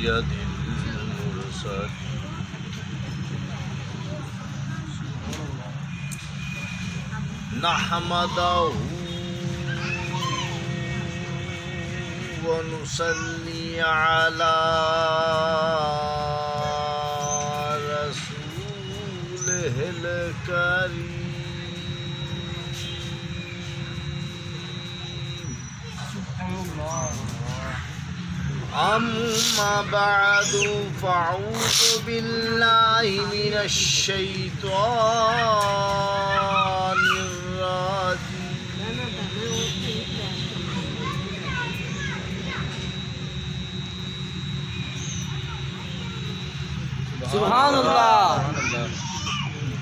سيد المرسلين نحمده ونصلي على رسوله الكريم أما بعد فأعوذ بالله من الشيطان الرجيم سبحان اللہ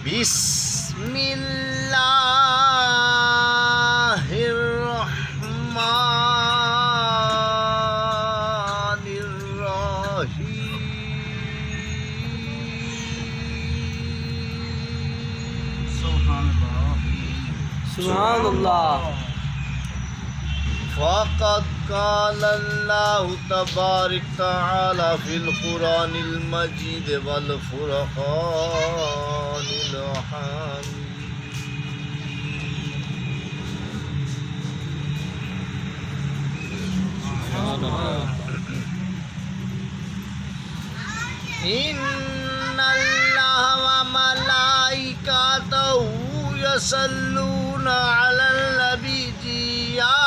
بسم الله الرحمن الرحيم سبحان اللہ فقد قال الله تبارك وتعالى في القرآن المجيد والفرقان الحميد إن الله وملائكته يصلون على النبي يا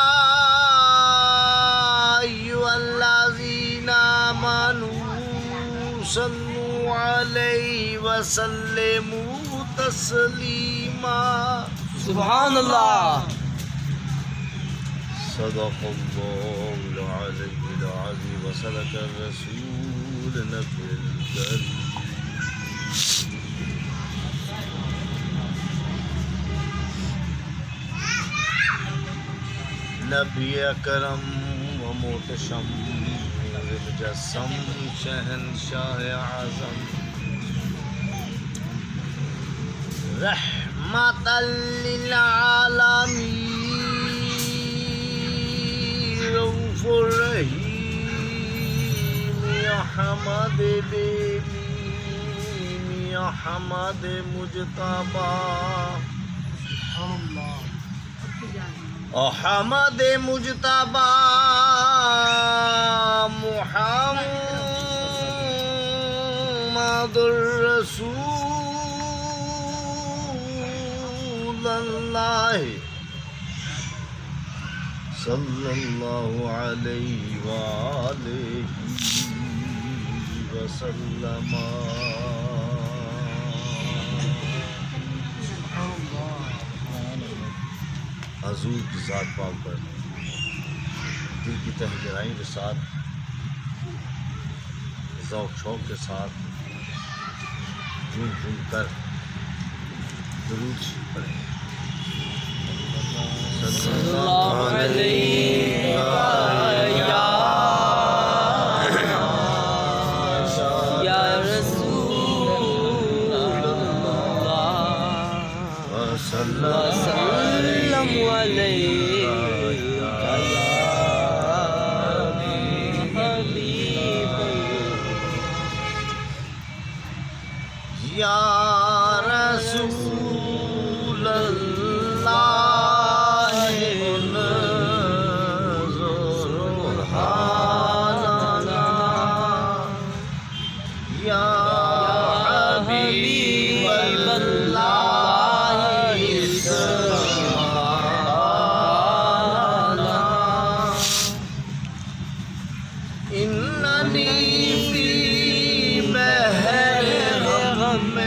أيها الذين آمنوا صلوا عليه وسلموا تسليما سبحان اللہ صدق الله العلي العظيم وصدق الرسول النبي الكريم نبی اکرم و محتشم مجسم شہنشاہ اعظم رحمت للعالمین رؤوف الرحیم یا حمد ببین یا حمد مجتبی حمد مجتبی محمد رسول اللہ صلی اللہ علیہ وآلہ وسلم حضور کی ذات پاک پر دل کی تہ گہرائی کے ساتھ ذوق شوق کے ساتھ جھوم جھوم کر درود پڑھیں صلی اللہ علیہ یا رسول اللہ وسلم علیہ یا رسول اللہ انظر حالنا یا حبیب اللہ اسمعنا اننی فی بحر غم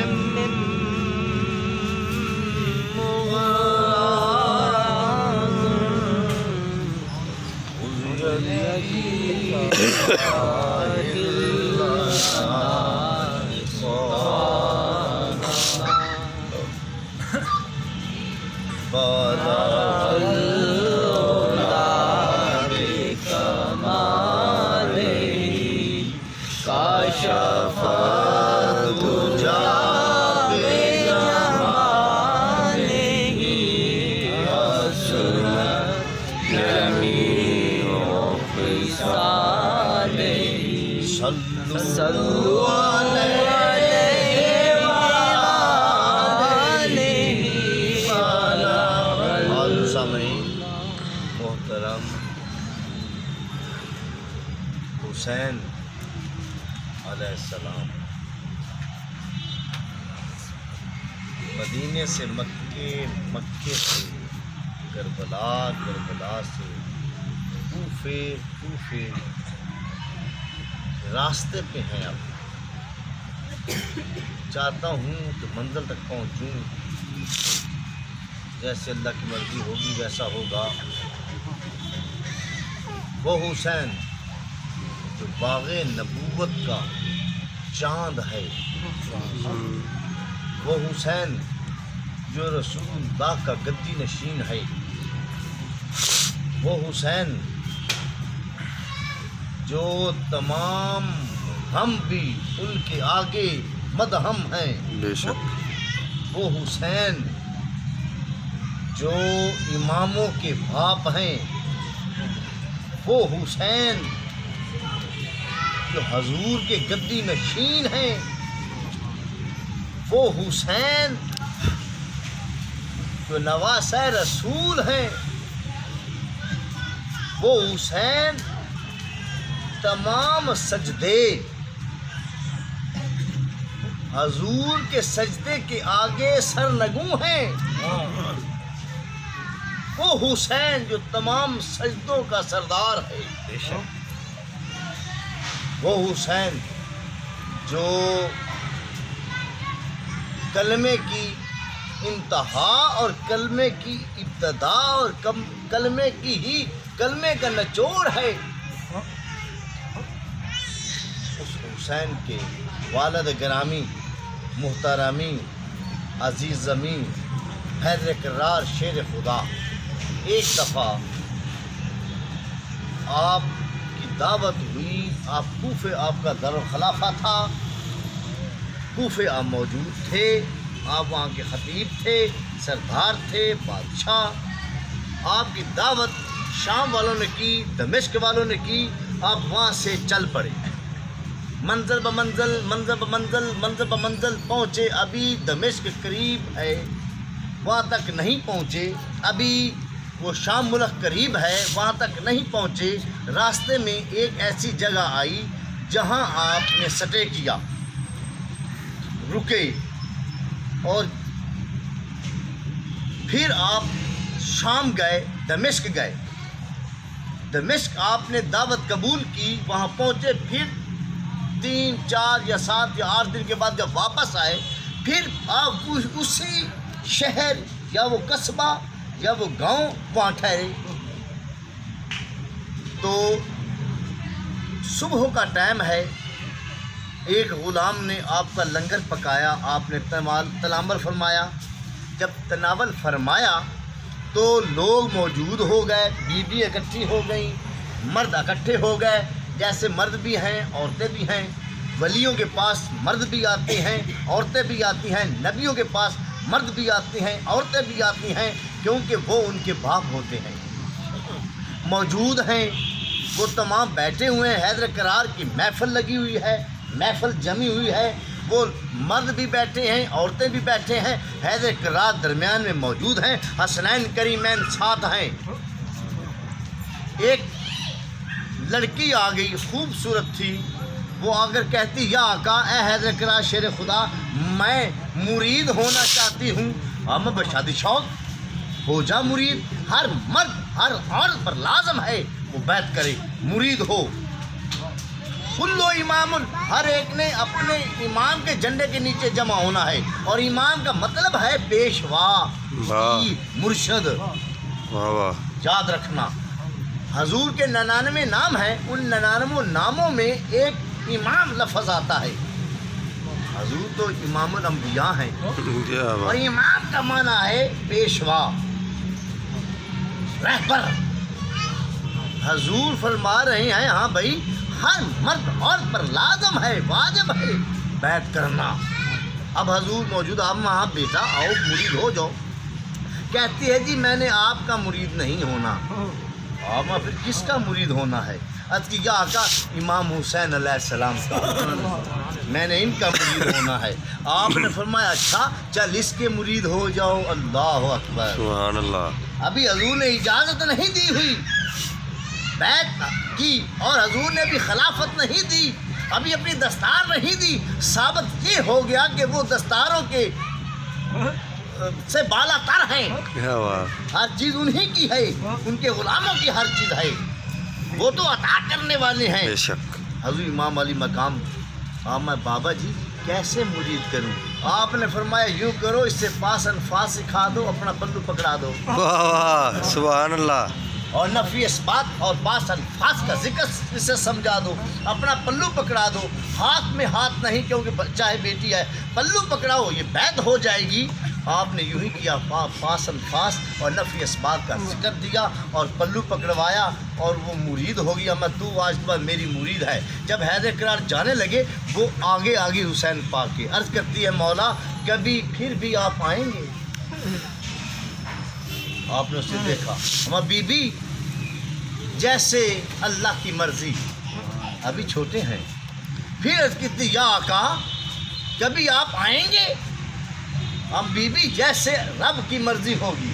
صلی حسین علیہ السلام مدینے سے مکے، مکے سے کربلا، کربلا سے کوفے، کوفے راستے پہ ہیں اب. چاہتا ہوں کہ منزل تک پہنچوں، جیسے اللہ کی مرضی ہوگی ویسا ہوگا. وہ حسین جو باغ نبوت کا چاند ہے، وہ حسین جو رسول اللہ کا گدی نشین ہے، وہ حسین جو تمام ہم بھی ان کے آگے مدہم ہیں. بے شک. وہ حسین جو اماموں کے باپ ہیں، وہ حسین جو حضور کے گدی نشین ہیں، وہ حسین جو نواسہ رسول ہیں، وہ حسین تمام سجدے حضور کے سجدے کے آگے سرنگوں ہیں. وہ حسین جو تمام سجدوں کا سردار ہے. وہ حسین جو کلمے کی انتہا اور کلمے کی ابتدا اور کلمے کا نچوڑ ہے. اس حسین کے والد گرامی، محترمی، عزیز زمین، حیدر کرار شیر خدا، ایک دفعہ آپ کی دعوت ہوئی. آپ کوفے، آپ کا دارالخلافہ تھا، کوفے آپ موجود تھے، آپ وہاں کے خطیب تھے، سردار تھے، بادشاہ. آپ کی دعوت شام والوں نے کی، دمشق والوں نے کی. آپ وہاں سے چل پڑے، منزل بمنزل، منزل بمنزل، منزل بمنزل پہنچے. ابھی دمشق قریب ہے، وہاں تک نہیں پہنچے. ابھی وہ شام ملک قریب ہے، وہاں تک نہیں پہنچے. راستے میں ایک ایسی جگہ آئی جہاں آپ نے سٹے کیا، رکے، اور پھر آپ شام گئے، دمشق گئے. دمشق آپ نے دعوت قبول کی، وہاں پہنچے. پھر 3، 4 یا 7 یا 8 دن کے بعد جب واپس آئے، پھر آپ اسی شہر یا وہ قصبہ یا وہ گاؤں وہاں ٹھہرے. تو صبح کا ٹائم ہے، ایک غلام نے آپ کا لنگر پکایا، آپ نے تناول فرمایا. جب تناول فرمایا تو لوگ موجود ہو گئے، بیوی اکٹھی ہو گئیں، مرد اکٹھے ہو گئے. جیسے مرد بھی ہیں، عورتیں بھی ہیں. ولیوں کے پاس مرد بھی آتے ہیں، عورتیں بھی آتی ہیں. نبیوں کے پاس مرد بھی آتے ہیں، عورتیں بھی آتی ہیں، کیونکہ وہ ان کے باپ ہوتے ہیں. موجود ہیں، وہ تمام بیٹھے ہوئے ہیں. حیدر کرار کی محفل لگی ہوئی ہے، محفل جمی ہوئی ہے. وہ مرد بھی بیٹھے ہیں، عورتیں بھی بیٹھے ہیں. حیدر کرار درمیان میں موجود ہیں، حسنین کریمین ساتھ ہیں. ایک لڑکی آ گئی، خوبصورت تھی. وہ آ کر کہتی، یا آقا، اے حیدر کرار شیر خدا، میں مرید ہونا چاہتی ہوں. میں بشادی شوق، ہو جا مرید. ہر مرد، ہر عورت پر لازم ہے وہ بیعت کرے، مرید ہو. کلو امام، ہر ایک نے اپنے امام کے جھنڈے کے نیچے جمع ہونا ہے. اور امام کا مطلب ہے پیشوا، مرشد. واہ واہ. یاد رکھنا، حضور کے 99 نام ہیں، ان 99 ناموں میں ایک امام لفظ آتا ہے. حضور تو امام الانبیاء ہیں، اور امام کا معنی ہے پیشوا، رہبر. حضور فرما رہے ہیں، ہاں بھائی، ہر مرد عورت پر لازم ہے، واجب ہے بیعت کرنا. اب حضور موجود، اب وہاں بیٹا آؤ مرید ہو جاؤ. کہتی ہے جی میں نے آپ کا مرید نہیں ہونا. میں پھر کس کا مرید ہونا ہے؟ کی کیا آقا، امام حسین علیہ السلام کا، میں نے ان کا مرید ہونا ہے. آپ نے فرمایا اچھا چل اس کے مرید ہو جاؤ. اللہ اکبر، سبحان اللہ. ابھی حضور نے اجازت نہیں دی ہوئی. بیعت کی اور حضور نے بھی خلافت نہیں دی، ابھی اپنی دستار نہیں دی، ثابت یہ ہو گیا کہ وہ دستاروں کے سے بالا تر ہیں، کیا بات، ہر چیز انہی کی ہے، ان کے غلاموں کی ہر چیز ہے، وہ تو عطا کرنے والے ہیں۔ بے شک، حضور امام علی مقام، میں بابا جی کیسے مرید کروں؟ آپ نے فرمایا یوں کرو، اس سے پاس انفاس سکھا دو، اپنا پلو پکڑا دو، واہ واہ، سبحان اللہ، اور نفی اسبات اور پاس الفاظ کا ذکر اسے سمجھا دو، اپنا پلو پکڑا دو، ہاتھ میں ہاتھ نہیں کیونکہ چاہے بیٹی ہے، پلو پکڑاؤ، یہ بیعت ہو جائے گی۔ آپ نے یوں ہی کیا، پاس الفاظ اور نفی اسبات کا ذکر دیا اور پلو پکڑوایا اور وہ مرید ہو گیا۔ میں تو آج بعد میری مرید ہے۔ جب حیدر کرار جانے لگے، وہ آگے آگے حسین پاک کے عرض کرتی ہے مولا کبھی پھر بھی آپ آئیں گے؟ آپ نے اسے دیکھا، ہمارا بی بی جیسے اللہ کی مرضی، ابھی چھوٹے ہیں، پھر عرض کتنی یا آقا کبھی آپ آئیں گے؟ ہم بی بی جیسے رب کی مرضی ہوگی۔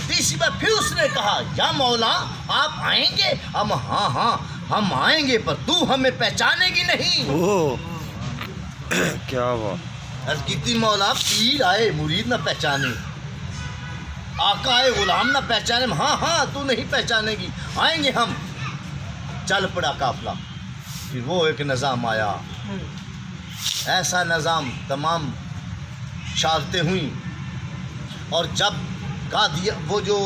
تیسری بار پھر اس نے کہا یا مولا آپ آئیں گے؟ ہم ہاں ہاں ہم آئیں گے، پر تو ہمیں پہچانے گی نہیں۔ اوہ، کیا بات، عرض کتنی مولا پیر آئے مرید نہ پہچانے، آقا آئے غلام نہ پہچانے، ہاں ہاں تو نہیں پہچانے گی، آئیں گے ہم۔ چل پڑا قافلہ، پھر وہ ایک نظام آیا، ایسا نظام، تمام شہادتیں ہوئیں، اور جب وہ جو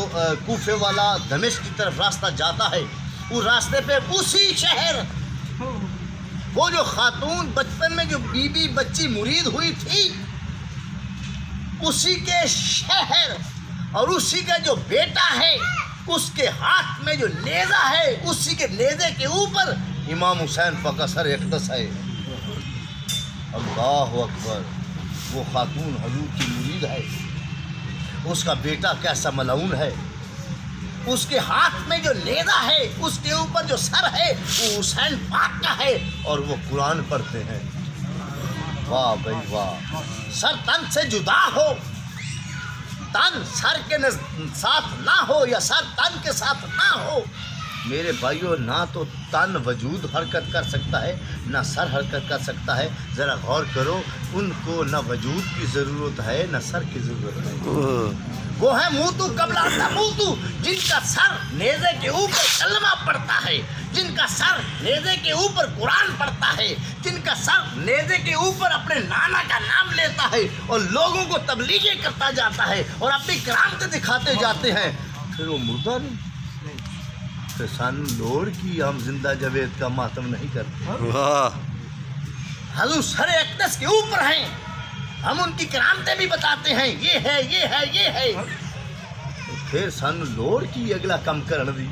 کوفے والا دمشق کی طرف راستہ جاتا ہے، اس راستے پہ اسی شہر وہ جو خاتون بچپن میں جو بی بی بچی مرید ہوئی تھی، اسی کے شہر اور اسی کا جو بیٹا ہے، اس کے ہاتھ میں جو نیزہ ہے، اسی کے نیزے کے اوپر امام حسین پاک کا سر اقدس ہے۔ اللہ اکبر، وہ خاتون حضور کی مرید ہے، اس کا بیٹا کیسا ملعون ہے، اس کے ہاتھ میں جو نیزہ ہے، اس کے اوپر جو سر ہے وہ حسین پاک کا ہے، اور وہ قرآن پڑھتے ہیں۔ واہ بھائی واہ، سر تن سے جدا ہو، تن سر کے ساتھ نہ ہو یا سر تن کے ساتھ نہ ہو، میرے بھائیوں، نہ تو تن وجود حرکت کر سکتا ہے نہ سر حرکت کر سکتا ہے۔ ذرا غور کرو، ان کو نہ وجود کی ضرورت ہے نہ سر کی ضرورت ہے۔ اوہ، وہ ہے موتو قبل موتو، جن کا سر نیزے کے اوپر کلمہ پڑھتا ہے، جن کا سر نیزے کے اوپر قرآن پڑھتا ہے، جن کا سر نیزے کے اوپر اپنے نانا کا نام لیتا ہے اور لوگوں کو تبلیغیں کرتا جاتا ہے اور اپنی کرامتیں دکھاتے جاتے ہیں، پھر وہ مردہ نہیں؟ پھر سن لوڑ کی ہم زندہ جاوید کا ماتم نہیں کرتے؟ واہ، حضور سر اقدس کے اوپر ہیں، ہم ان کی کرامتیں بھی بتاتے ہیں، یہ ہے یہ ہے یہ ہے، پھر سن لوڑ کی اگلا کم کرن دی۔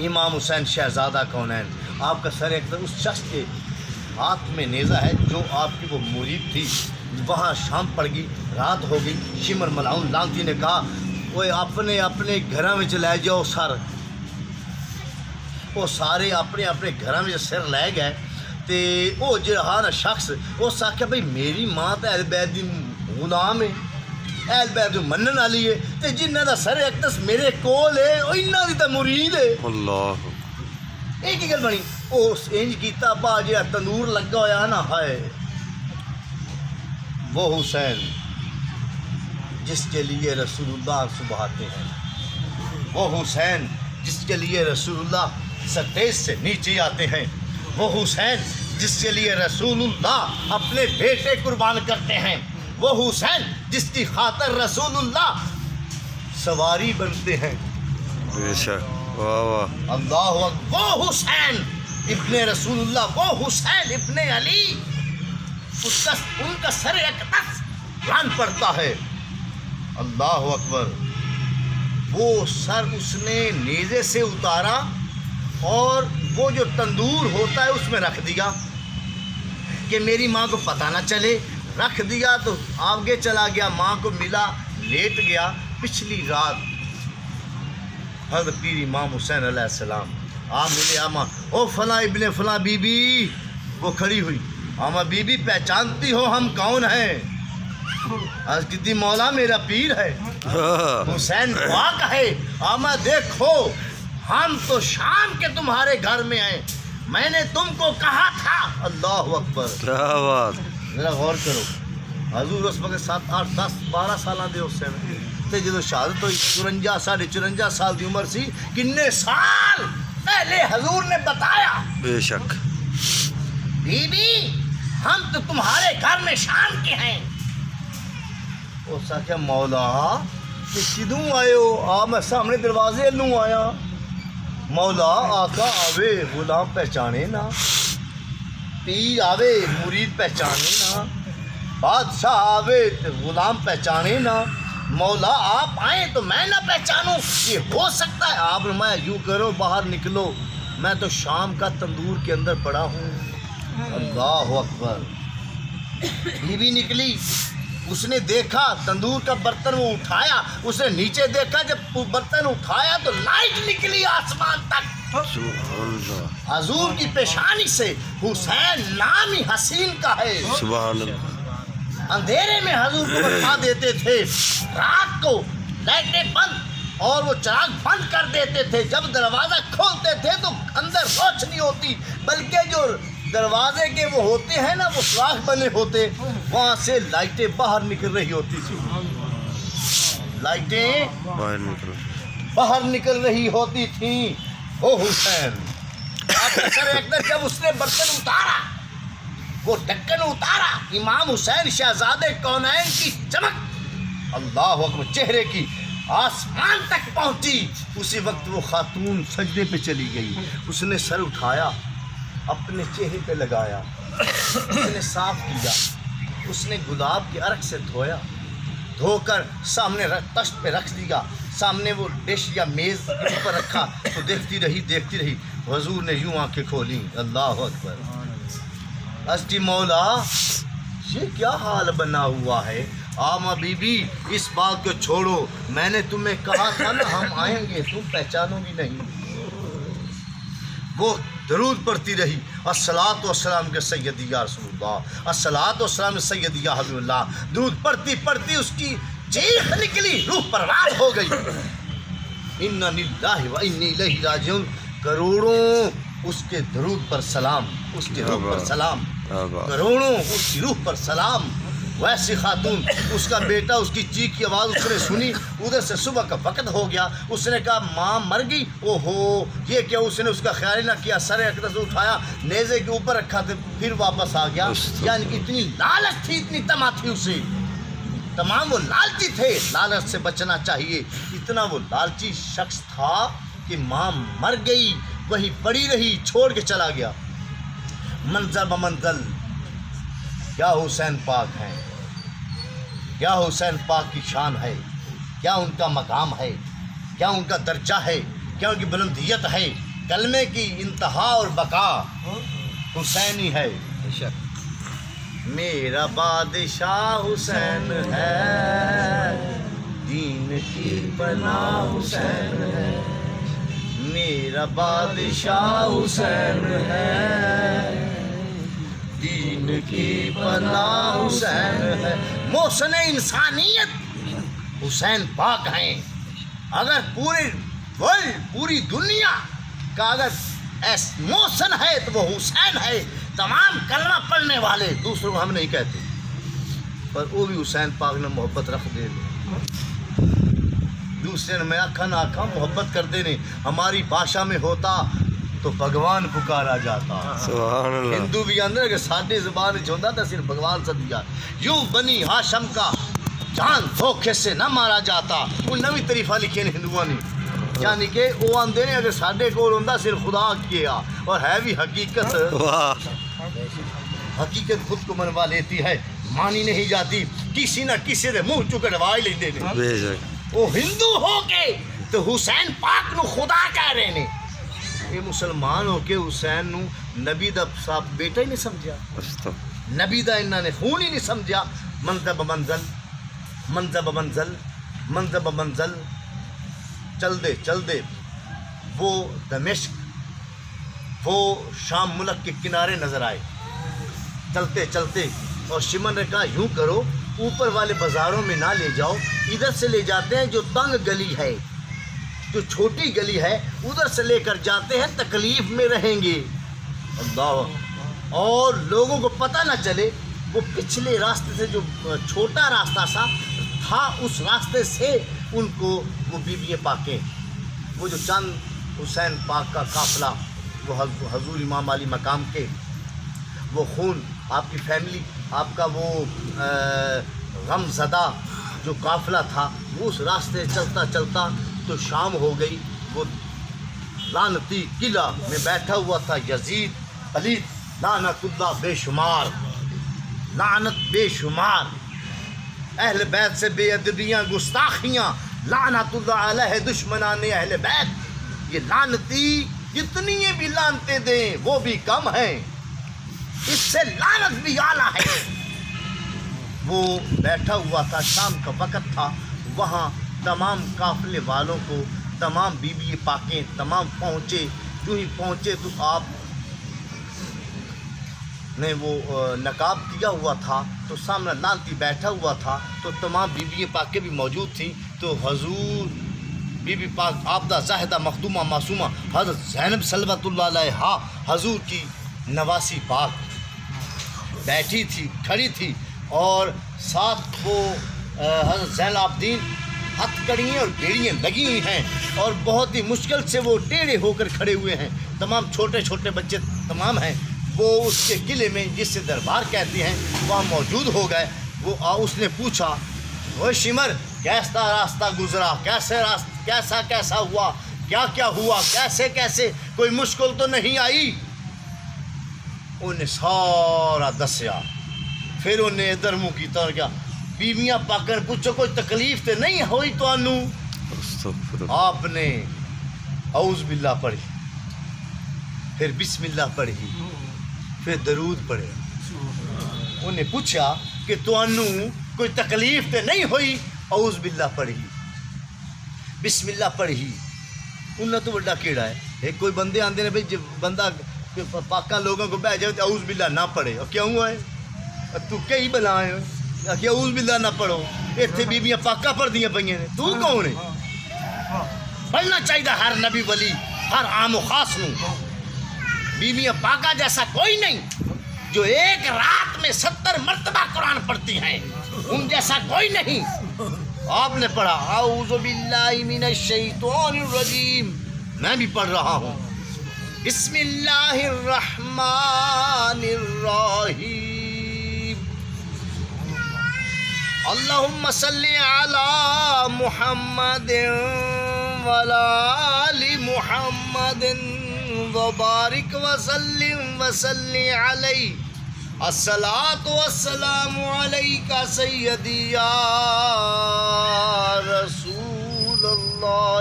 امام حسین شہزادہ کونین، آپ کا سر اقدس اس شخص کے ہاتھ میں نیزہ ہے جو آپ کی وہ مرید تھی۔ وہاں شام پڑ گئی، رات ہو گئی، شمر ملعون لانتی نے کہا وہ اپنے اپنے گھراں میں لے جاؤ سر، وہ سارے اپنے اپنے گھراں میں سر لے گئے، تے وہ جہاں شخص اس آخیا بھائی میری ماں تو اہل بیت دی غلام ہے، اہل بیت دی منن والی ہے، تے جنہاں دا سر اقدس میرے کول ہے انہاں دی تے مرید ہے۔ اللہ، یہ کی گل بنی؟ اس انج کیتا با جہاں تندور لگا ہویا نا، ہائے وہ حسین جس کے لیے رسول اللہ سبحاتے ہیں، وہ حسین جس کے لیے رسول اللہ سٹیج سے نیچے آتے ہیں، وہ حسین جس کے لیے رسول اللہ اپنے بیٹے قربان کرتے ہیں، وہ حسین جس کی خاطر رسول اللہ سواری بنتے ہیں۔ بے شک، واہ واہ، اللہ اکبر، وہ حسین ابن رسول اللہ، وہ حسین ابن علی، ان کا سر اقدس قرآن پڑھتا ہے۔ اللہ اکبر، وہ سر اس نے نیزے سے اتارا اور وہ جو تندور ہوتا ہے اس میں رکھ دیا کہ میری ماں کو پتہ نہ چلے، رکھ دیا تو آگے چلا گیا، ماں کو ملا، لیٹ گیا۔ پچھلی رات حضرت پیر امام حسین علیہ السلام ملے، آما او فلاں ابن فلاں بی بی، وہ کھڑی ہوئی، آما بی بی پہچانتی ہو ہم کون ہیں؟ آج کتنی مولا میرا پیر ہے، حسین پاک ہے، آما دیکھو ہم تو شام کے تمہارے گھر میں ہیں، میں نے تم کو کہا تھا۔ اللہ اکبر، کیا بات، ذرا غور کرو، حضور اس وقت 7 8 10 12 سالاں دے اس میں تے جدو شہادت ہوئی 54 54 سال دی عمر سی، کنے سال پہلے حضور نے بتایا بے شک، بی بی ہم تو تمہارے گھر میں شام کے ہیں۔ اس آخیا مولا کہ کدوں آئے ہو؟ آ میں سامنے دروازے لوں آیا۔ مولا آقا آوے غلام پہچانے نا، پیر آوے مرید پہچانے نا، بادشاہ آوے غلام پہچانے نا، مولا آپ آئیں تو میں نہ پہچانوں، یہ ہو سکتا ہے؟ آپ نے میں یوں کرو باہر نکلو، میں تو شام کا تندور کے اندر پڑا ہوں۔ اللہ اکبر، بیوی نکلی، اس نے دیکھا تندور کا برتن وہ اٹھایا، اس نے نیچے دیکھا، جب برتن اٹھایا تو لائٹ نکلی آسمان تک۔ سبحان اللہ، حضور کی پیشانی سے حسین نام ہی حسین کا ہے۔ سبحان اللہ، اندھیرے میں حضور کو بتا دیتے تھے، رات کو لائٹیں بند اور وہ چراغ بند کر دیتے تھے، جب دروازہ کھولتے تھے تو اندر روشنی ہوتی، بلکہ جو دروازے کے وہ ہوتے ہیں نا، وہ سوراخ بنے ہوتے، وہاں سے لائٹیں باہر نکل رہی ہوتی تھی، لائٹیں باہر نکل، باہر نکل رہی ہوتی تھیں۔ او حسین، آپ کا سر اقدر جب اس نے برتن اتارا، وہ ڈھکن اتارا، امام حسین شہزادے کونین کی چمک اللہ اکبر چہرے کی آسمان تک پہنچی۔ اسی وقت وہ خاتون سجدے پہ چلی گئی، اس نے سر اٹھایا، اپنے چہرے پہ لگایا، اس نے صاف کیا، اس نے گلاب کے عرق سے دھویا، دھو کر سامنے تشت پہ رکھ دیا، سامنے وہ ڈش یا میز پر رکھا تو دیکھتی رہی، حضور نے یوں آنکھیں کھولی۔ اللہ اکبر، ہستی مولا یہ کیا حال بنا ہوا ہے؟ آما بی بی اس بات کو چھوڑو، میں نے تمہیں کہا تھا نا ہم آئیں گے، تم پہچانو گی نہیں۔ وہ درود پڑھتی رہی، الصلاۃ والسلام کے سیدی یا رسول اللہ، الصلاۃ والسلام کے سیدی یا حبیب اللہ، درود پڑھتی پڑھتی اس کی چیخ نکلی، روح پرواز ہو گئی۔ انا للہ و انا الیہ راجعون، کروڑوں اس کے درود پر سلام، اس کے روح پر سلام، کروڑوں اس کی روح پر سلام۔ ویسی خاتون، اس کا بیٹا اس کی چیخ کی آواز اس نے سنی، ادھر سے صبح کا وقت ہو گیا، اس نے کہا ماں مر گئی، او ہو یہ کیا؟ اس نے اس کا خیال نہ کیا، سر اقدس اٹھایا، نیزے کے اوپر رکھا تھا، پھر واپس آ گیا۔ یعنی اتنی لالچ تھی، اتنی تما تھی اسے، تمام وہ لالچی تھے، لالچ سے بچنا چاہیے۔ اتنا وہ لالچی شخص تھا کہ ماں مر گئی، وہی پڑی رہی، چھوڑ کے چلا گیا۔ منظر بمنزل کیا حسین پاک ہیں، کیا حسین پاک کی شان ہے، کیا ان کا مقام ہے، کیا ان کا درجہ ہے، کیا ان کی بلندیت ہے۔ کلمے کی انتہا اور بقا حسینی ہے۔ میرا بادشاہ حسین ہے، دین کی پناہ حسین ہے، میرا بادشاہ حسین ہے، دین کی پناہ حسین ہے۔ محسن انسانیت حسین پاک ہیں۔ اگر پورے ورلڈ، پوری دنیا کا اگر محسن ہے تو وہ حسین ہے۔ تمام کلمہ پڑھنے والے دوسروں کو ہم نہیں کہتے، پر وہ بھی حسین پاک نے محبت رکھ دے، دوسرے نے میں آکھا نہ آکھا محبت کر دینے۔ ہماری بھاشا میں ہوتا تو بھگوان پکارا جاتا۔ سبحان اللہ، ہندو بھی اندر کہ ساڈی زبان ہوتا تھا صرف بھگوان سدیا، یوں بنی ہاشم کا جان دھوکے سے نہ مارا جاتا۔ وہ نوی طریفہ لکھے نے ہندوؤں نے، یعنی کہ وہ آندے نے اگر ساڈے کول ہوندا صرف خدا کیا، اور ہے بھی حقیقت، واہ، حقیقت خود کو منوا لیتی ہے، مانی نہیں جاتی، کسی نہ کسی دے منہ چ کڑوائی لیندے نے۔ بے شک، وہ ہندو ہو کے تو حسین پاک نو خدا کہہ رہے نے، یہ مسلمان ہو کے حسین نو نبی دا صاحب بیٹا ہی نہیں سمجھا، نبی دا انہاں نے خون ہی نہیں سمجھا۔ منزل بمنزل، منزل بمنزل، منزل بمنزل، چل دے وہ دمشق، وہ شام ملک کے کنارے نظر آئے، چلتے اور شمن نے کہا یوں کرو، اوپر والے بازاروں میں نہ لے جاؤ، ادھر سے لے جاتے ہیں جو تنگ گلی ہے، جو چھوٹی گلی ہے ادھر سے لے کر جاتے ہیں، تکلیف میں رہیں گے۔ اللہ، اور لوگوں کو پتہ نہ چلے وہ پچھلے راستے سے جو چھوٹا راستہ سا تھا اس راستے سے ان کو وہ بیوی پاکیں، وہ جو چند حسین پاک کا قافلہ، وہ حضور امام علی مقام کے وہ خون، آپ کی فیملی، آپ کا وہ غم زدہ جو قافلہ تھا، وہ اس راستے چلتا چلتا تو شام ہو گئی۔ وہ لعنتی قلعہ میں بیٹھا ہوا تھا یزید پلیت لعنت اللہ بے شمار، لعنت بے شمار، اہل بیت سے بے ادبیاں گستاخیاں، لعنت اللہ علیہ دشمنان اہل بیت۔ یہ لعنتی جتنی بھی لعنتیں دیں وہ بھی کم ہیں، اس سے لعنت بھی اعلیٰ ہے۔ وہ بیٹھا ہوا تھا، شام کا وقت تھا، وہاں تمام قافلے والوں کو، تمام بیوی پاکیں تمام پہنچے۔ جو ہی پہنچے تو آپ نے وہ نقاب کیا ہوا تھا تو سامنے لعنتی بیٹھا ہوا تھا، تو تمام بیوی پاکیں بھی موجود تھیں۔ تو حضور بی بی پاک عابدہ زاہدہ مخدومہ معصومہ حضرت زینب صلوات اللہ علیہا حضور کی نواسی پاک بیٹھی تھی، کھڑی تھی، اور ساتھ وہ حضرت زین العابدین ہتھ کڑیاں اور بیڑیاں لگی ہوئی ہیں، اور بہت ہی مشکل سے وہ ٹیڑھے ہو کر کھڑے ہوئے ہیں۔ تمام چھوٹے چھوٹے بچے تمام ہیں، وہ اس کے قلعے میں جس سے دربار کہتے ہیں وہاں موجود ہو گئے۔ وہ اس نے پوچھا، وہ شمر کیسا راستہ گزرا، کیسا ہوا، کیا ہوا، کیسے کوئی مشکل تو نہیں آئی؟ انہیں سارا دسیا۔ پھر انہیں ادھر منہ کی طرح کیا، بیویاں پاکر پوچھو کوئی تکلیف تو نہیں ہوئی تو انو؟ آپ نے اعوذ باللہ پڑھی، پھر بسم اللہ پڑھی، پھر درود پڑھے۔ انہیں پوچھا کہ تو انو کوئی تکلیف تو نہیں ہوئی؟ اعوذ باللہ پڑھی، بسم اللہ پڑھی۔ انہیں تو بڑا کیڑا ہے، ایک کوئی بندے آندے نے بھائی جب بندہ پاکا لوگوں کو بہ جائے تو اعوذ باللہ نہ پڑھے، اور کیا ہوا ہے تو کئی بلائیں کہ اعوذ باللہ نہ پڑھو، اتنے بیویاں پاکا پڑھ دیا پہ نے، تو کون ہے؟ پڑھنا چاہیے ہر نبی ولی، ہر عام و خاص نو۔ بیویاں پاکا جیسا کوئی نہیں جو ایک رات میں 70 مرتبہ قرآن پڑھتی ہیں، ان جیسا کوئی نہیں۔ آپ نے پڑھا اعوذ باللہ من الشیطان الرجیم، میں بھی پڑھ رہا ہوں، بسم اللہ الرحمن الرحیم، اللہم صلی علی محمد وعلی آل محمد وبارک وسلم وصلی علیہ، الصلاۃ والسلام علیک سیدی یا رسول اللہ،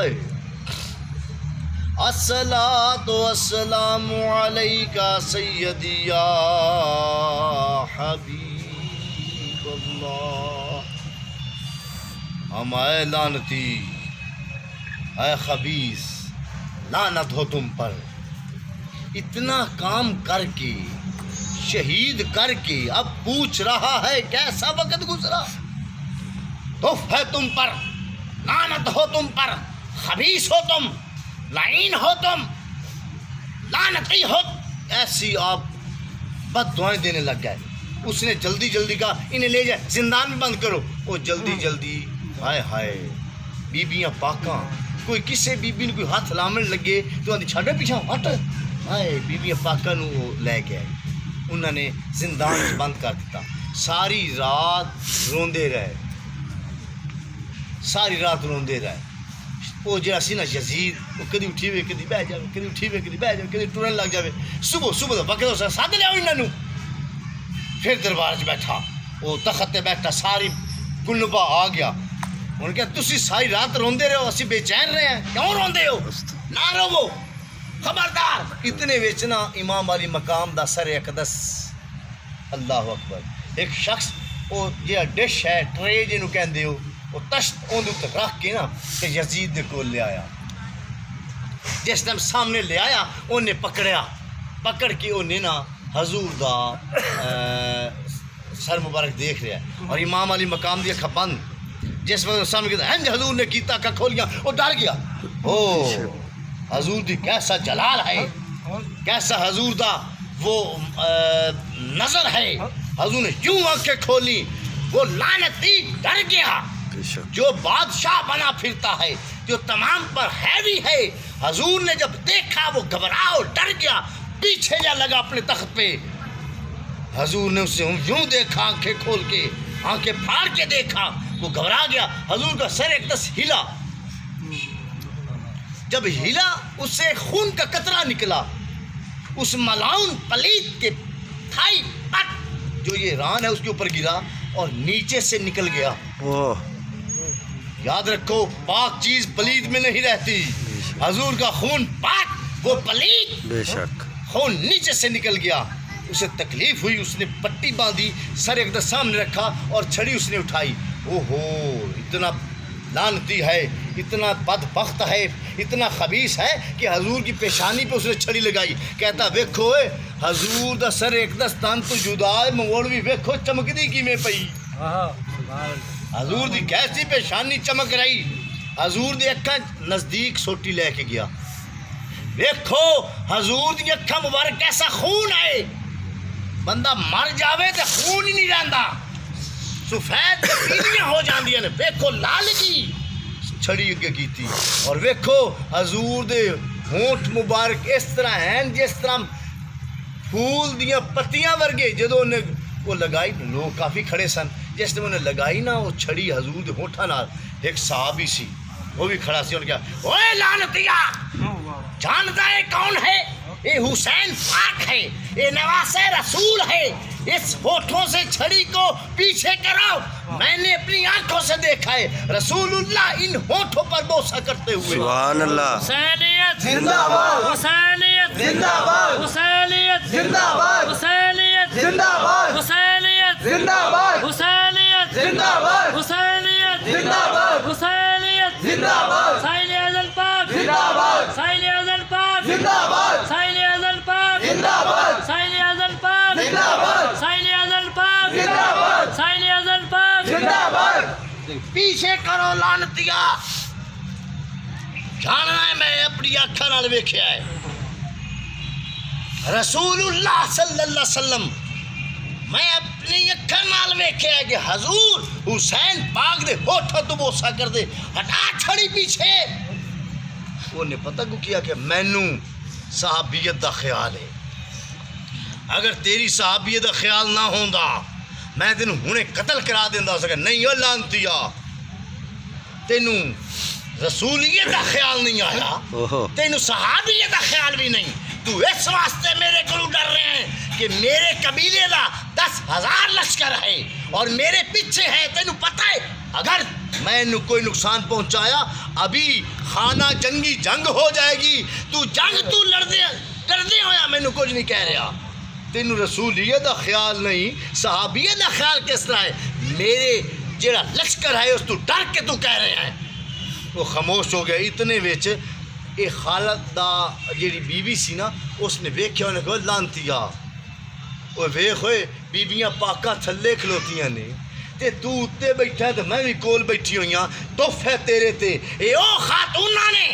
الصلاۃ والسلام علیک سیدی یا حبیب اللہ۔ ہم اے لعنتی، اے خبیث، لعنت ہو تم پر، اتنا کام کر کے، شہید کر کے اب پوچھ رہا ہے کیسا وقت گزرا؟ تف ہے تم پر، لعنت ہو تم پر، خبیث ہو تم، لعین ہو تم، لعنتی ہو۔ ایسی آپ بد دعائیں دینے لگ گئے۔ اس نے جلدی جلدی کہا انہیں لے جائے زندان میں بند کرو۔ وہ جلدی جلدی، ہائے ہائے، بیویاں پاکاں، کوئی کسے بیوی نے کوئی ہاتھ لامن لگے تو آدھی چھاڑے پیچھا ہٹ، ہائے بیویاں پاکاں نو وہ لے گئے، انہوں نے زندان میں بند کر دیتا۔ ساری رات روندے رہے، ساری رات روندے رہے۔ وہ جہاں سی نا یزید، وہ کدی اٹھی ہوئے کدی بہ جائے، کدی اٹھی ہوئے کدی بہ جائے، کدی ٹرن لگ جائے۔ صبح دا وقت ہو سد لیا انہوں، پھر دربار چ بیٹھا، وہ تخت تے بیٹھا، ساری کنبا آ گیا۔ انہوں نے کہا تسی ساری رات روندے رہو، اسی بے چین رہے ہیں، کیوں روندے ہو؟ نہ رو، خبردار۔ اتنے ویچنا امام علی مقام دا سر اقدس، اللہ اکبر۔ ایک شخص وہ یہ ڈش ہے، ٹرے جنہوں کہندے ہو، وہ تشت اندر تک رکھ کے نا کہ یزید دے کول لے آیا۔ جس ٹائم سامنے لے آیا انہیں پکڑیا، پکڑ کے انہیں نا حضور دا سر مبارک دیکھ رہا ہے، اور امام علی مقام دی اکھا بند۔ جس وقت سامنے کہتا ہے حضور نے کیتا کا کھولیا وہ ڈر گیا. او حضور دی کیسا جلال ہے, کیسا حضور دا وہ نظر ہے. حضور نے یوں آنکھیں کھولی, وہ لعنتی ڈر گیا. جو بادشاہ بنا پھرتا ہے, جو تمام پر ہیوی ہے, حضور نے جب دیکھا وہ گھبرا اور ڈر گیا, پیچھے جا لگا اپنے تخت پہ. حضور نے اسے یوں دیکھا, آنکھیں کھول کے, آنکھیں پھاڑ کے دیکھا, وہ گھبرا گیا. حضور کا سر ایک دس ہلا, جب ہلا اس سے خون کا قطرہ نکلا. اس ملاؤن پلیت کے تھائی پٹ جو یہ ران ہے اس کے اوپر گرا اور نیچے سے نکل گیا. یاد رکھو پاک چیز پلید میں نہیں رہتی. حضور کا خون پاک, وہ پلید بے شک. خون نیچے سے نکل گیا. اسے تکلیف ہوئی, اس نے پٹی باندھی, سر ایک دم سامنے رکھا اور چھڑی اس نے اٹھائی. او ہو, اتنا لعنتی ہے, اتنا بدبخت ہے, اتنا خبیث ہے کہ حضور کی پیشانی پہ اس نے چھڑی لگائی. کہتا ویکھو حضور دا سر ایک دس تن تو جدا ہے, منگوڑوی ویکھو چمکدی کی میں پئی. حضور دی کیسی پیشانی چمک رہی. حضور دی اکھاں نزدیک سوٹی لے کے گیا. ویکھو حضور دی اکھاں مبارک کیسا خون ہے. بندہ مر جاوے تے خون ہی نہیں رہندا, سفید پیلیاں ہو جاندیاں نے. ویکھو لال کی چھڑی اگے کیتی, اور ویکھو حضور دے ہونٹ مبارک اس طرح ہیں جس طرح پھول دیاں پتیاں ورگے. جدوں نے وہ لگائی, لوگ کافی کھڑے سن, جس نے انہیں لگائی نا وہ چھڑی حضور دے ہونٹاں نال, ایک صحابی سی وہ بھی کھڑا سی. انہوں نے کہا اوے لعنتیا, جانتا ہے کون ہے؟ یہ حسین پاک ہے, یہ نواز رسول ہے. اس ہونٹوں سے چھڑی کو پیچھے کرو, میں نے اپنی آنکھوں سے دیکھا ہے رسول اللہ ان ہونٹوں پر بوسہ کرتے ہوئے. سبحان اللہ. حسینیت زندہ باد, حسینیت زندہ باد, حسینیت زندہ باد, حسینیت زندہ باد, حسینیت زندہ باد, حسینیت زندہ باد, حسینیت زندہ باد, حسینیت زندہ باد, سائل اعظم پاک زندہ باد, سائل اعظم پاک زندہ باد, سائل اعظم پاک زندہ باد, سائل اعظم پاک زندہ باد, سائل اعظم پاک زندہ باد, سائل اعظم پاک زندہ باد. پیچھے کرو لعنتیا, جاننا ہے میں اپنی آنکھاں نال ویکھیا ہے رسول اللہ صلی اللہ علیہ وسلم, میں اپنی اکھاں نال ویکھیا ہے کہ حضور حسین پاک دے ہونٹاں تو بوسہ کر دے. ہٹا چھڑی پیچھے. انہیں پتہ کو کیا کہ مینوں صحابیت دا خیال ہے, اگر تیری صحابیت دا خیال نہ ہوندا میں تینوں ہنے قتل کرا دیندا. سکے نہیں او لعنتیا, تینوں رسولیت دا خیال نہیں آیا, تینوں صحابیت دا خیال بھی نہیں. تو اس واسطے میرے کو ڈر رہے ہیں کہ میرے قبیلے دا 10,000 لشکر ہے اور میرے پیچھے ہے. تینوں پتہ ہے اگر میں نے کوئی نقصان پہنچایا ابھی خانہ جنگی جنگ ہو جائے گی. تو جنگ تو لڑدے ہویا میں نے کچھ نہیں کہہ رہا. تینوں رسولیت دا خیال نہیں, صحابیت دا خیال کس طرح ہے؟ میرے جڑا لشکر ہے اس تو ڈر کے تو کہہ رہے ہیں. وہ خاموش ہو گیا. اتنے وچ یہ خالد دا جیڑی بیوی سی نا, اس نے ویکھیا, انہیں کہا لعنتیا وہ ویکھ ہوئے بیبیاں پاکاں تھلے کھلوتیاں نے تے تو اتے بیٹھا ہے تے میں بھی کول بیٹھی ہوئی ہاں. تحف ہے تیرے تے, اے او خاتوناں نے,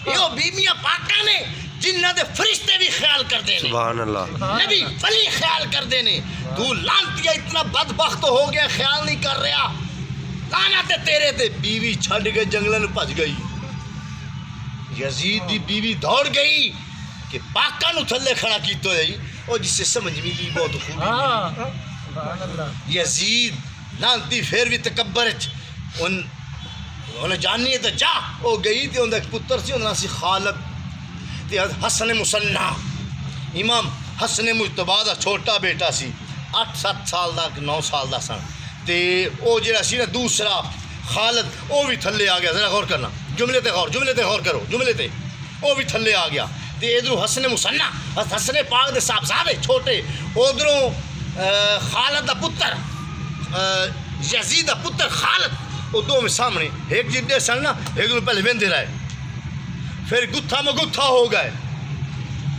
اے او بیبیاں پاکاں نے جنہاں دے فرشتے بھی خیال کر دے نے, سبحان اللہ. نبی ولی خیال کر دے نے. تو لعنتیا اتنا بدبخت ہو گیا, خیال نہیں کر رہا. لعنت ہے تیرے تے. بیوی چھڈ کے جنگلاں نوں بھج گئی. یزید دی بیوی دوڑ گئی کہ پاکاں نوں تھلے کھڑا کیتا ہے. اور جس سے سمجھ ملی بہت خوبی. یزید لعنتی پھر بھی تکبر انہیں جاننی ہے تو جا. وہ گئی تے اندر ایک پتر سی, انہاں سی خالد تے حسن مصنع, امام حسن مجتبیٰ دا چھوٹا بیٹا سی, 8-7 سال دا 9 سال دا سن. تے او جڑا سی نا دوسرا خالد, وہ بھی تھلے آ گیا. ذرا غور کرنا, جملے تے غور کرو, جملے تے وہ بھی تھلے آ گیا. تے ادھروں حسن مصنع, حسن پاک دے صاحبزادے چھوٹے, ادھروں خالد دا پتر, یزید دا پتر خالد, وہ دو میں سامنے ایک جدے سن نا, ایک دن پہلے ویندے رہے, پھر گتھا میں گتھا ہو گئے.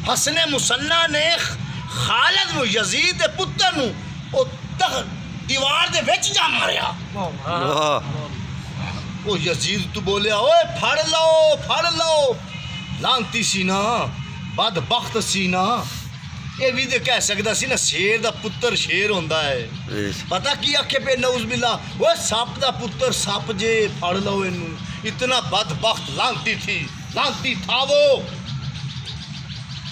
حسن مصنع نے خالد نو یزید دے پتر نو او دیوار دے وچ جا ماریا. وہ یزید تو بولیا اوے پھڑ لو لانتی سی نا بدبخت سی نا یہ بھی تو کہہ سکتا سی نا شیر دا پتر شیر ہوندا ہے پتہ کی آکھے پہ نعوذ باللہ وہ سپ دا پتر سپ جے پھڑ لو اینوں اتنا بدبخت لانتی تھا وہ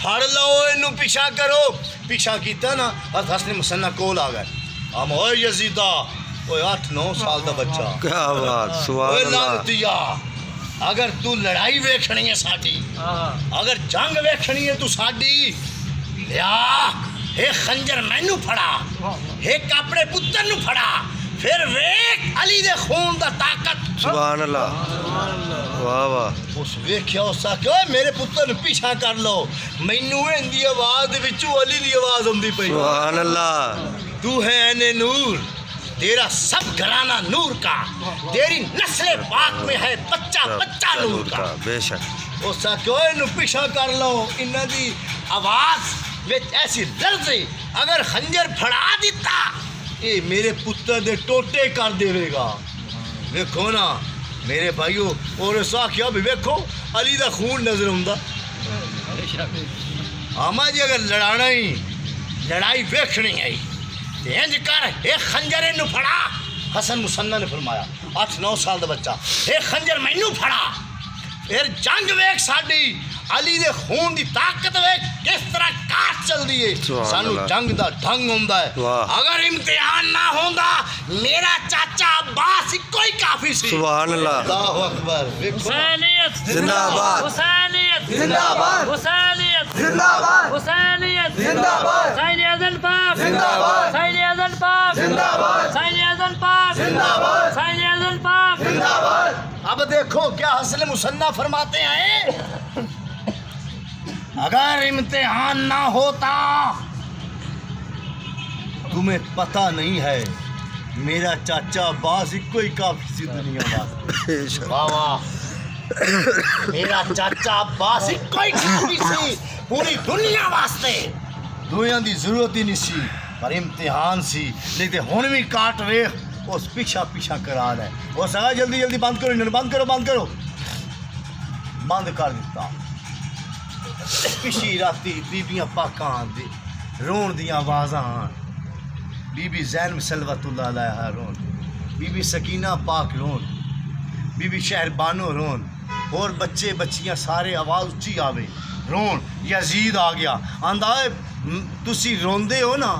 پھڑ لو اینوں پیچھا کرو پیچھا کیتا نا حضرت حسن مسنہ کول آ گئے ہم ہوئے یزیدہ اوے 8-9 سال دا بچہ کیا بات سبحان اوے اللہ لانتیا اگر تو لڑائی ویکھنی ہے ساڈی اگر جنگ ویکھنی ہے تو ساڈی لیا اے خنجر مینوں پھڑا ایک اپنے پتر نوں پھڑا پھر ویکھ علی دے خون دا طاقت سبحان اللہ واہ واہ اس ویکھیا اس آکھیا اوے میرے پتر نوں پیچھا کر لو مینوں اندی آواز دے وچوں علی دی آواز آندی پئی سبحان اللہ تو ہے عین نور تیرا سب گھرانہ نور کا تیری نسل پاک میں ہے بچہ نور کا بے شک اس آکھیا اینوں پیچھا کر لو انہاں دی آواز وچ ایسی لرزے اگر خنجر پھڑا دیتا یہ میرے پتر دے ٹوٹے کر دے گا ویکھو نا میرے بھائیو اور اس آکھیا بھی ویکھو علی دا خون نظر ہوندا آما جی اگر لڑانا ہی لڑائی ویکھنی ہے انج کر ایک خنجر اینوں پھڑا حسن مسنہ نے فرمایا 8-9 سال دا بچہ ایک خنجر مینوں پھڑا پھر جنگ ویکھ ساڈی علی دے خون دی طاقت ویکھ کس طرح کاٹ چل دی ہے سانو جنگ دا ڈھنگ ہوندا ہے اگر امتحان نہ ہوندا میرا چاچا عباس کوئی کافی سی سبحان اللہ اللہ اکبر حسینیت زندہ آباد حسینیت زندہ آباد حسینیت زندہ آباد حسینیت زندہ آباد حسین اذن پاک زندہ آباد حسین اذن پاک زندہ آباد حسین اذن پاک زندہ آباد حسین اذن پاک زندہ آباد اب دیکھو کیا حسن مسنہ فرماتے ہیں اگر امتحان نہ ہوتا تمہیں پتہ نہیں ہے میرا چاچا عباس کوئی کافی سی دنیا واسطے واہ واہ میرا چاچا عباس کوئی کافی سی پوری دنیا واسطے دنیا دی ضرورت ہی نہیں سی پر امتحان سی لیکن ہن بھی کاٹ ویکھ اس پیچھا کرا رہا ہے وہ سارا جلدی بند کرو انہوں بند کرو بند کر دیتا پچھلی راتی بیبیاں پاکاں دے رون دیاں آوازاں بی بی زینب صلوات اللہ علیہا رون بی بی سکینہ پاک رون بی بی شہر بانو رون اور بچے بچیاں سارے آواز اچھی آوے رون یزید آ گیا آندا تسی روندے ہو نا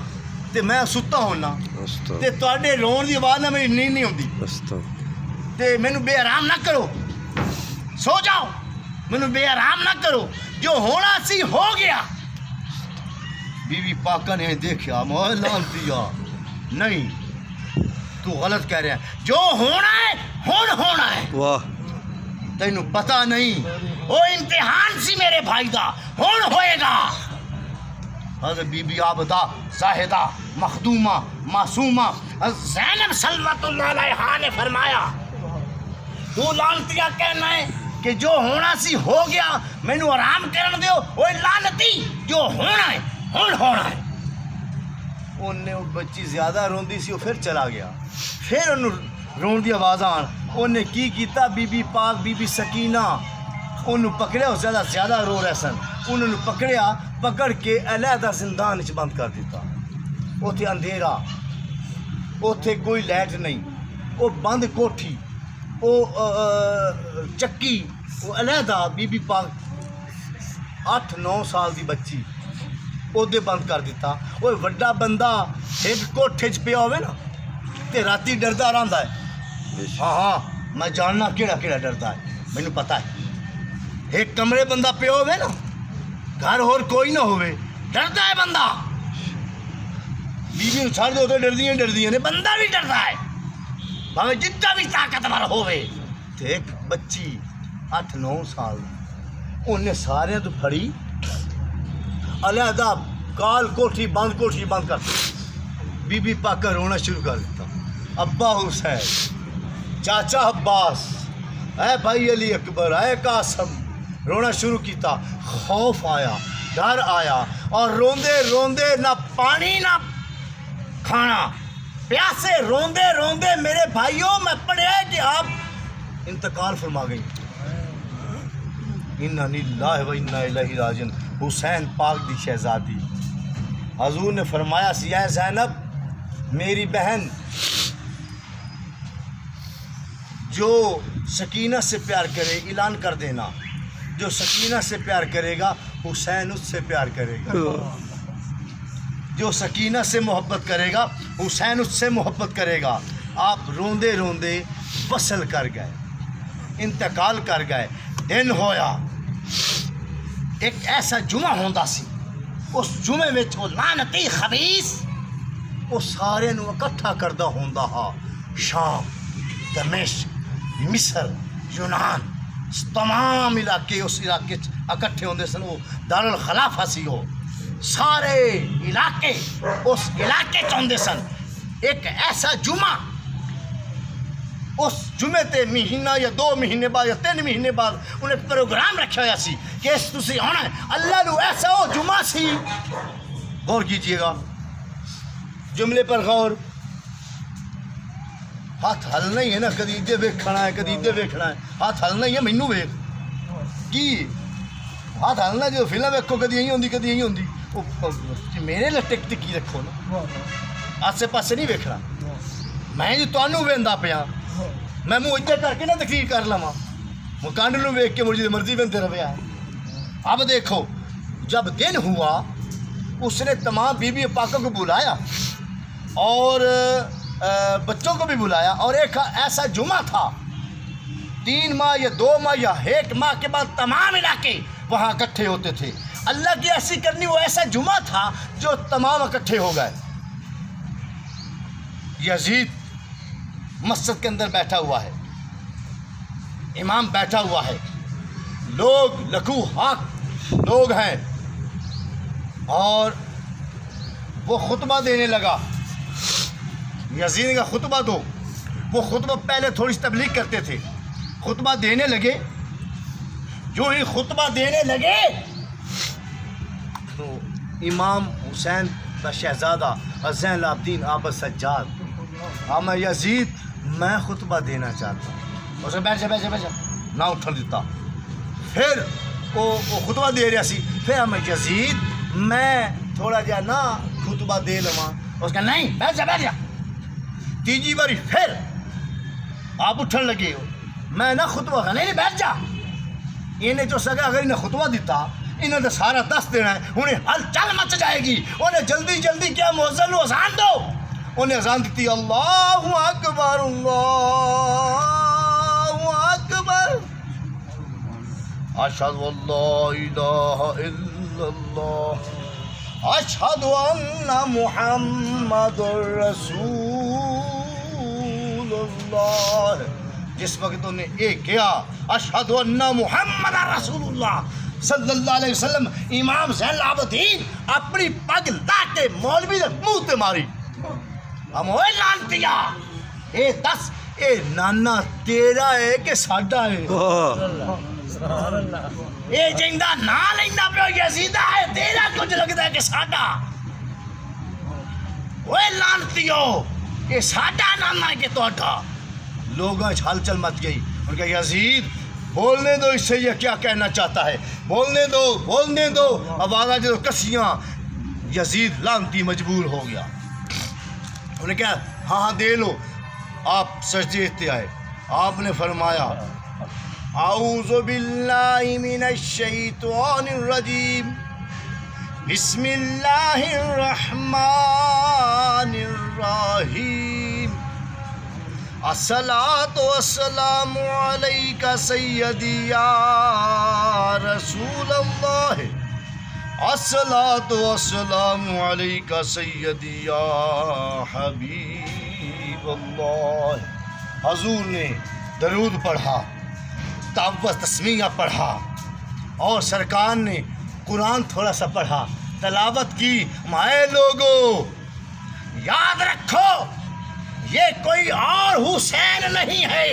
تے میں ستا ہونا تے تواڈے رون دی آواز نہ میری نیند نہیں ہوندی تے مینوں بے آرام نہ کرو سو جاؤ مینوں بے آرام نہ کرو جو ہونا سی ہو گیا بی بی پاکا نے دیکھا مولا لانتیا نہیں تو غلط کہہ رہا ہے جو ہونا ہے ہونا ہے واہ تینوں پتہ نہیں وہ امتحان سی میرے بھائی دا ہوئے گا حضرت بی بی عابدہ زاہدہ مخدومہ معصومہ زینب صلوات اللہ علیہا نے فرمایا تو لانتیا کہنا ہے کہ جو ہونا سی ہو گیا مینوں آرام کرن دیو اوے لعنتی جو ہونا ہے ہونا ہے انہیں وہ بچی زیادہ روندی سی وہ پھر چلا گیا پھر انہوں رون دی آواز آن انہیں کی کیتا بی بی پاک بی بی سکینہ انہوں پکڑیا وہ زیادہ رو رہے سن انہوں پکڑیا پکڑ کے علیحدہ زندان وچ بند کر دیتا اوتھے اندھیرا اوتھے کوئی لائٹ نہیں وہ بند کوٹھی وہ چکی وہ علیحدہ بی بی پاک 8-9 سال دی بچی اودے بند کر دیتا وہ وڈا بندہ ایک کوٹھے چ پیا ہوئے نا تے راتی ڈردا رہندا ہے ہاں میں جاننا کیڑا ڈردا ہے مینوں پتہ ہے ایک کمرے بندہ پیا ہوئے نا گھر اور کوئی نہ ہوئے ڈردا ہے بندہ بیوی چھڑ دو تو ڈردیاں نے بندہ بھی ڈردا ہے بھاوے جتنا بھی طاقتور ہوئے تے ایک بچی 8-9 سال انہیں سارے تو پھڑی علیحدہ کال کوٹھی بند کر بی بی پاکا رونا شروع کر دیتا ابا حسین چاچا عباس اے بھائی علی اکبر اے قاسم رونا شروع کیتا خوف آیا ڈر آیا اور روندے نہ پانی نہ کھانا پیاسے روندے میرے بھائیوں میں پڑھیا کہ آپ انتقال فرما گئی. انا للہ و انا الیہ راجعون. حسین پاک دی شہزادی. حضور نے فرمایا سیاہ زینب میری بہن جو سکینہ سے پیار کرے اعلان کر دینا جو سکینہ سے پیار کرے گا حسین اس سے پیار کرے گا. جو سکینہ سے محبت کرے گا حسین اس سے محبت کرے گا. آپ روندے روندے وصل کر گئے, انتقال کر گئے. دن ہویا ایک ایسا جمعہ ہوندا سی, اس جمعے وچ وہ لعنتی خبیث وہ سارے نو اکٹھا کردہ ہوندا ہا. شام, دمشق, مصر, یونان, تمام علاقے اس علاقے اکٹھے ہوندے سن. وہ دارالخلافہ سی. وہ سارے علاقے اس علاقے چ ہوندے سن. ایک ایسا جمعہ, اس جمعے تے مہینہ یا 2 مہینے بعد یا 3 مہینے بعد انہیں پروگرام رکھا ہوا سی کہ اس تسی آنا ہے. اللہ نو ایسا وہ جمعہ سی. غور کیجئے گا, جملے پر غور. ہاتھ ہلنا ہی ہے نا, کدی ادھر ویکھنا ہے کدی ادھر ویکھنا ہے. ہاتھ ہلنا ہی ہے. مینوں ویکھ کی ہاتھ ہلنا جو فلم ویکھو کدی یہی ہوندی کدی یہی ہوندی. میرے لیے ٹک ٹکی رکھو نا, آسے پاسے نہیں ویکھنا. میں جو تانوں ویندا پیا میں منہ ادھر کر کے نہ تقریر کر لواں. مکانڈ نو ویکھ کے مجھے مرضی وینتے رہیا ہے. اب دیکھو جب دن ہوا اس نے تمام بیوی پاکوں کو بلایا اور بچوں کو بھی بلایا. اور ایک ایسا جمعہ تھا 3 ماہ یا 2 ماہ یا 1 ماہ کے بعد تمام علاقے وہاں اکٹھے ہوتے تھے. اللہ کی ایسی کرنی وہ ایسا جمعہ تھا جو تمام اکٹھے ہو گئے. یزید مسجد کے اندر بیٹھا ہوا ہے, امام بیٹھا ہوا ہے, لوگ لکو ہاک لوگ ہیں اور وہ خطبہ دینے لگا. یزید کا خطبہ دو. وہ خطبہ پہلے تھوڑی سی تبلیغ کرتے تھے, خطبہ دینے لگے. جو ہی خطبہ دینے لگے تو امام حسین کا شہزادہ زین العابدین آب سجاد میں یزید میں خطبہ دینا چاہتا ہوں. اس نے بیٹھ جا نہ اٹھن دیتا. پھر وہ خطبہ دے رہا سی. پھر ہمیں یزید میں تھوڑا جا نہ خطبہ دے لواں. اس کا نہیں بیٹھ جا. تیجی باری پھر آپ اٹھن لگے ہو میں نہ خطبہ کا نہیں بیٹھ جا. انہیں جو سکا اگر انہیں خطبہ دیتا انہیں تو سارا دس دینا ہے. انہیں ہل چل مچ جائے گی. انہیں جلدی جلدی کیا مؤذن کو اذان دو. انہیں اذان دیتی اللہ اکبر اللہ اکبر اشہد ان لا الہ الا اللہ اشہد ان محمد رسول اللہ. جس وقت انہیں ایک کیا اشہد ان محمد رسول اللہ صلی اللہ علیہ وسلم, امام زین العابدین اپنی پگ لا کے مولوی نے منہ تے ماری. ہم ہوئے لانتیا اے دس اے نانا تیرا ہے کہ ساڈا ہے. اے جندا نا لینا پیو یزیدہ ہے تیرا کچھ لگتا ہے کہ ساڈا. ہوئے لانتیو اے ساڈا نانا ہے کہ تہاڈا. لوگوں ہل چل مچ گئی. ان کا یزید بولنے دو, اس سے یہ کیا کہنا چاہتا ہے, بولنے دو. آوازاں جو کسیاں. یزید لانتی مجبور ہو گیا. انہوں نے کہا ہاں دے لو. آپ سجدے تے آئے. آپ نے فرمایا اعوذ باللہ من الشیطان الرجیم بسم اللہ الرحمن الرحیم الصلاۃ والسلام علیک سیدی یا رسول اللہ الصلاۃ والسلام علیک سیدی یا حبیب اللہ. حضور نے درود پڑھا, تعوذ تسمیہ پڑھا اور سرکار نے قرآن تھوڑا سا پڑھا, تلاوت کی. مائے لوگوں یاد رکھو یہ کوئی اور حسین نہیں ہے,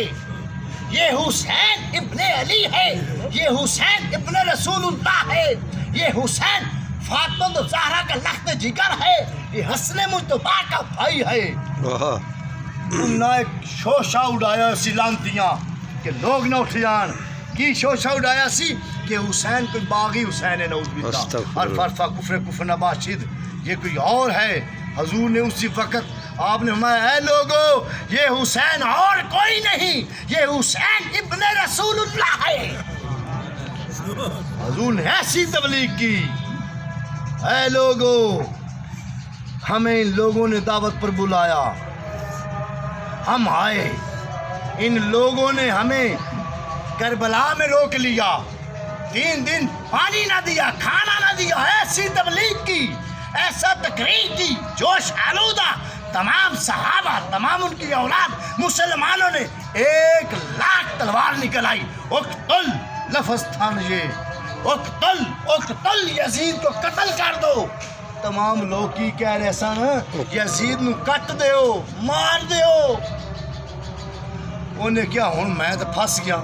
یہ حسین ابن علی ہے, یہ حسین ابن رسول اللہ ہے, یہ حسین فاطمہ الزہرا کا لخت جگر ہے, یہ حسن مجتبیٰ کا بھائی ہے. انہوں نے ایک شوشہ اڑایا سی لانتیاں. کہ لوگ نہ اٹھ جان کی شوشہ اڑایا سی کہ حسین کوئی باغی حسین ہے نعوذ باللہ استغفر اور فرفا کفر نباشد یہ کوئی اور ہے. حضور نے اسی وقت آپ نے فرمایا اے لوگو یہ حسین اور کوئی نہیں یہ حسین ابن رسول اللہ ہے. حضور نے ایسی تبلیغ کی. اے لوگو ہمیں ان لوگوں نے دعوت پر بلایا ہم آئے ان لوگوں نے ہمیں کربلا میں روک لیا 3 دن پانی نہ دیا کھانا نہ دیا ایسی تبلیغ کی ایسا تقریر کی جوش آلودہ تمام صحابہ تمام ان کی اولاد مسلمانوں نے 1 لاکھ تلوار نکل آئی. اقتل لفظ تھا یہ اقتل یزید کو قتل کر دو. تمام لوگ کی کہہ رہے سن یزید نو کٹ دیو مار دیو. انہیں کیا ہوں میں تو پھس گیا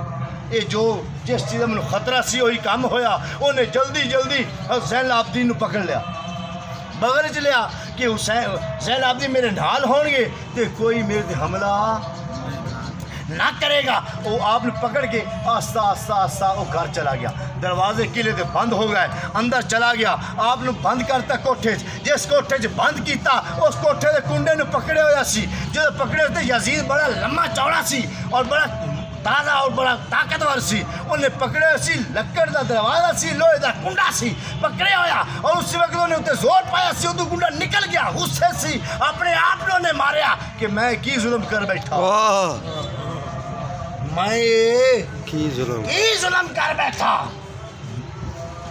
یہ جو جس چیز میں خطرہ سی وہی کام ہویا. انہیں جلدی زین العابدین نو پکڑ لیا بغل چ لیا کہ حسین زین العابدین میرے نال ہون گے تے کوئی میرے تے حملہ نہ کرے گا. وہ آپ نے پکڑ کے آستہ وہ گھر چلا گیا. دروازے قلعے تے بند ہو گئے اندر چلا گیا. آپ نے بند کرتا کوٹھے جس کوٹھے بند کیتا اس کوٹھے دے کنڈے نے پکڑے ہویا سی. جو پکڑے ہوتے یزید بڑا لمبا چوڑا سی اور بڑا تازہ اور بڑا طاقتور سی. انہیں پکڑے ہوئے سی لکڑ دا دروازہ سی لوہے دا کنڈا سی پکڑے ہویا اور اسی وقت انہیں اتنے زور پایا سی ادو کنڈا نکل گیا. غصے سی اپنے آپ نے ماریا کہ میں کی ظلم کر بیٹھا واہ میں کی ظلم کر بیٹھا.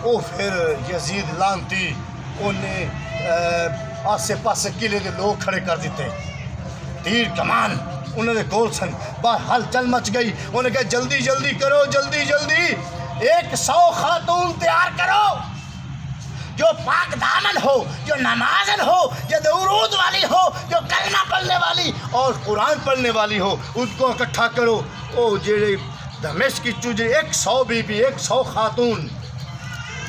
وہ پھر یزید لانتی انہیں آسے پاسے قلعے کے لوگ کھڑے کر دیتے تیر کمان انہوں نے کول سن باہر ہلچل مچ گئی. انہوں نے کہا جلدی کرو جلدی 100 خاتون تیار کرو جو پاک دامن ہو جو نمازن ہو جو درود والی ہو جو کلمہ پڑھنے والی اور قرآن پڑھنے والی ہو ان کو اکٹھا کرو. او جڑے دمشق کی چوجے 100 بی بی 100 خاتون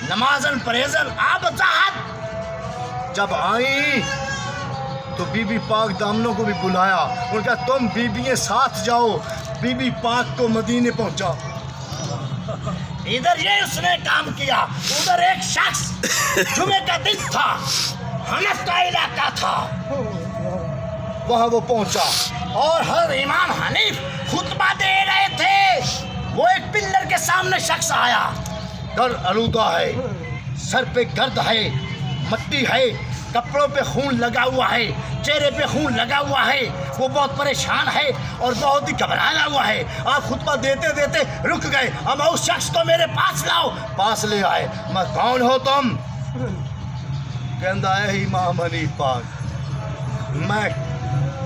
نمازن پریزن آب زہد جب آئیں تو بی بی پاک دامنوں کو بھی بلایا. ان کا تم بی بی ساتھ جاؤ بی بی پاک کو مدینے پہنچا. ادھر یہ اس نے کام کیا ادھر ایک شخص جمعے کا دن تھا حنف کا علاقہ تھا وہاں وہ پہنچا اور ہر امام حنیف خطبہ دے رہے تھے. وہ ایک پلر کے سامنے شخص آیا گر آلودہ ہے سر پہ گرد ہے مٹی ہے کپڑوں پہ خون لگا ہوا ہے چہرے پہ خون لگا ہوا ہے. وہ بہت پریشان ہے اور بہت ہی گھبرایا ہوا ہے. آپ خطبہ دیتے رک گئے. اب اس شخص کو میرے پاس لاؤ. پاس لے آئے. میں کون ہو تم؟ کہندا ہے امام حنیف پاک میں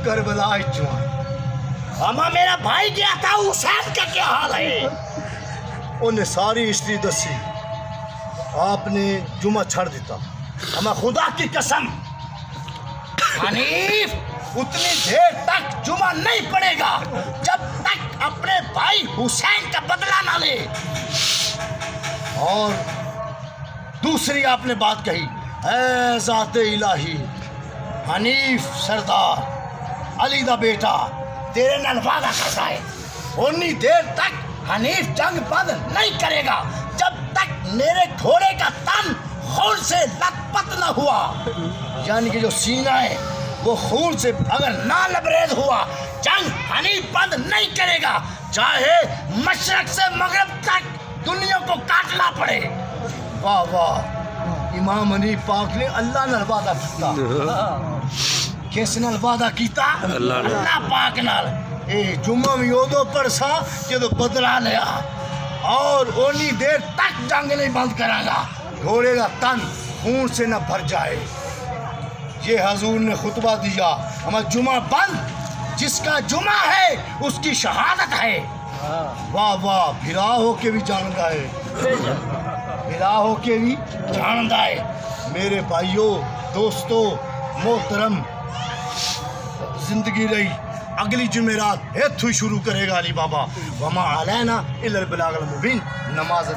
کربلا چوں اما میرا بھائی گیا تھا حسین کا کیا حال ہے؟ انہیں ساری ہسٹری دسی. آپ نے جمعہ چھڑ دیتا. اما خدا کی قسم حنیف اتنی دیر تک جمعہ نہیں پڑے گا جب تک اپنے بھائی حسین کا بدلہ نہ لے. اور دوسری آپ نے بات کہی اے ذات الہی حنیف سردار علی دا بیٹا تیرے نال وعدہ کرتا ہے اتنی دیر تک حنیف جنگ بند نہیں کرے گا جب تک میرے گھوڑے کا تن خون سے لت پت نہ ہوا. یعنی کہ جو سینہ ہے وہ خون سے اگر نہ لبریز ہوا جنگ حنیف بند نہیں کرے گا چاہے مشرق سے مغرب تک دنیا کو کاٹنا پڑے. واہ واہ امام حنیف پاک نے اللہ نال وعدہ کیتا. کس نال وعدہ کیتا؟ اللہ پاک نال. اے جمعہ بھی ادو پرسا جدو بدلا لیا اور اونی دیر تک جنگ نہیں بند کرے گا گھوڑے کا تن خون سے نہ بھر جائے. یہ حضور نے خطبہ دیا ہمارا جمعہ بند جس کا جمعہ ہے اس کی شہادت ہے. واہ واہ بھرا ہو کے بھی جانتا ہے بھرا ہو کے بھی جانتا ہے. میرے بھائیوں دوستو محترم زندگی رہی اگلی جمعرات ایتھو شروع کرے گا علی بابا. وما علینا الا البلاغ المبین. نماز